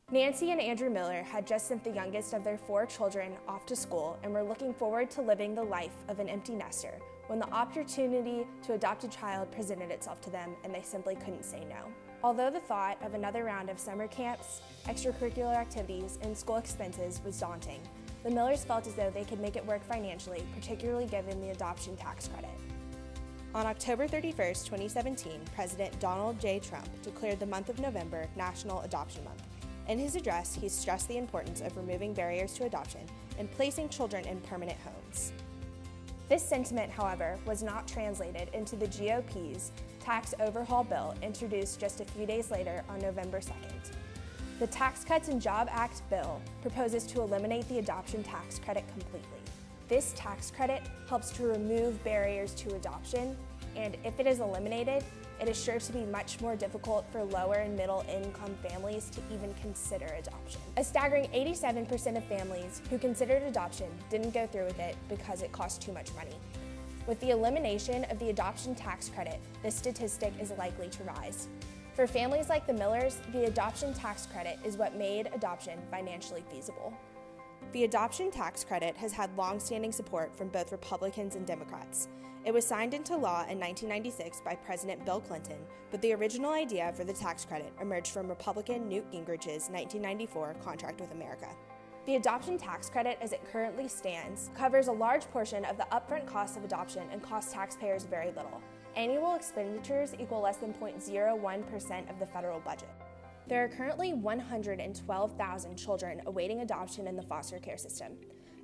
Nancy and Andrew Miller had just sent the youngest of their 4 children off to school and were looking forward to living the life of an empty nester when the opportunity to adopt a child presented itself to them, and they simply couldn't say no. Although the thought of another round of summer camps, extracurricular activities, and school expenses was daunting, the Millers felt as though they could make it work financially, particularly given the adoption tax credit. On October 31, 2017, President Donald J. Trump declared the month of November National Adoption Month. In his address, he stressed the importance of removing barriers to adoption and placing children in permanent homes. This sentiment, however, was not translated into the GOP's tax overhaul bill introduced just a few days later on November 2nd. The Tax Cuts and Jobs Act bill proposes to eliminate the adoption tax credit completely. This tax credit helps to remove barriers to adoption, and if it is eliminated, it is sure to be much more difficult for lower and middle income families to even consider adoption. A staggering 87% of families who considered adoption didn't go through with it because it cost too much money. With the elimination of the adoption tax credit, this statistic is likely to rise. For families like the Millers, the adoption tax credit is what made adoption financially feasible. The adoption tax credit has had long-standing support from both Republicans and Democrats. It was signed into law in 1996 by President Bill Clinton, but the original idea for the tax credit emerged from Republican Newt Gingrich's 1994 contract with America. The adoption tax credit, as it currently stands, covers a large portion of the upfront costs of adoption and costs taxpayers very little. Annual expenditures equal less than 0.01% of the federal budget. There are currently 112,000 children awaiting adoption in the foster care system.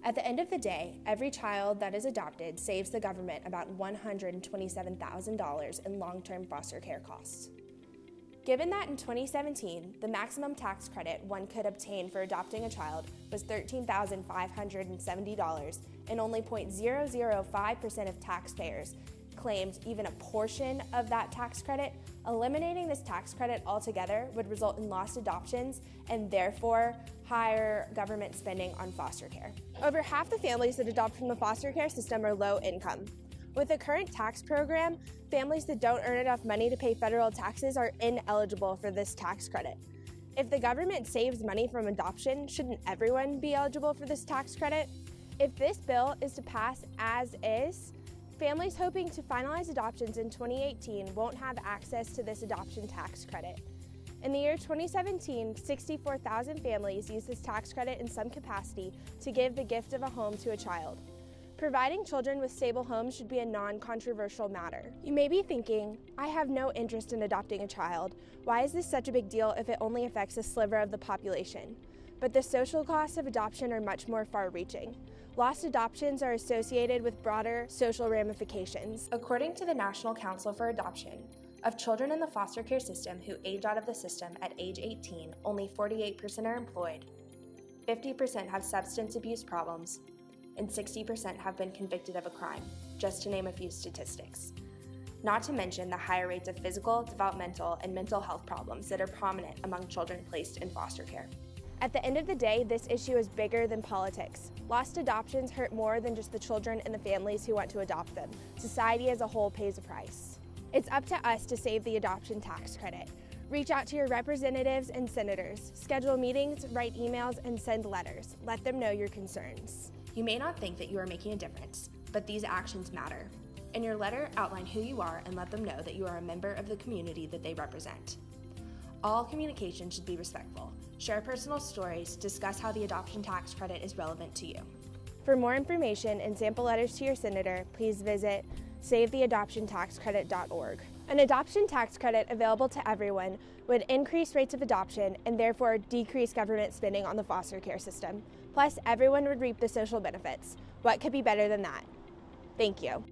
At the end of the day, every child that is adopted saves the government about $127,000 in long-term foster care costs. Given that in 2017, the maximum tax credit one could obtain for adopting a child was $13,570, and only 0.005% of taxpayers claimed even a portion of that tax credit, eliminating this tax credit altogether would result in lost adoptions and therefore higher government spending on foster care. Over half the families that adopt from the foster care system are low income. With the current tax program, families that don't earn enough money to pay federal taxes are ineligible for this tax credit. If the government saves money from adoption, shouldn't everyone be eligible for this tax credit? If this bill is to pass as is, families hoping to finalize adoptions in 2018 won't have access to this adoption tax credit. In the year 2017, 64,000 families used this tax credit in some capacity to give the gift of a home to a child. Providing children with stable homes should be a non-controversial matter. You may be thinking, I have no interest in adopting a child. Why is this such a big deal if it only affects a sliver of the population? But the social costs of adoption are much more far-reaching. Lost adoptions are associated with broader social ramifications. According to the National Council for Adoption, of children in the foster care system who age out of the system at age 18, only 48% are employed, 50% have substance abuse problems, and 60% have been convicted of a crime, just to name a few statistics. Not to mention the higher rates of physical, developmental, and mental health problems that are prominent among children placed in foster care. At the end of the day, this issue is bigger than politics. Lost adoptions hurt more than just the children and the families who want to adopt them. Society as a whole pays a price. It's up to us to save the adoption tax credit. Reach out to your representatives and senators. Schedule meetings, write emails, and send letters. Let them know your concerns. You may not think that you are making a difference, but these actions matter. In your letter, outline who you are and let them know that you are a member of the community that they represent. All communication should be respectful. Share personal stories, discuss how the adoption tax credit is relevant to you. For more information and sample letters to your senator, please visit savetheadoptiontaxcredit.org. An adoption tax credit available to everyone would increase rates of adoption and therefore decrease government spending on the foster care system. Plus, everyone would reap the social benefits. What could be better than that? Thank you.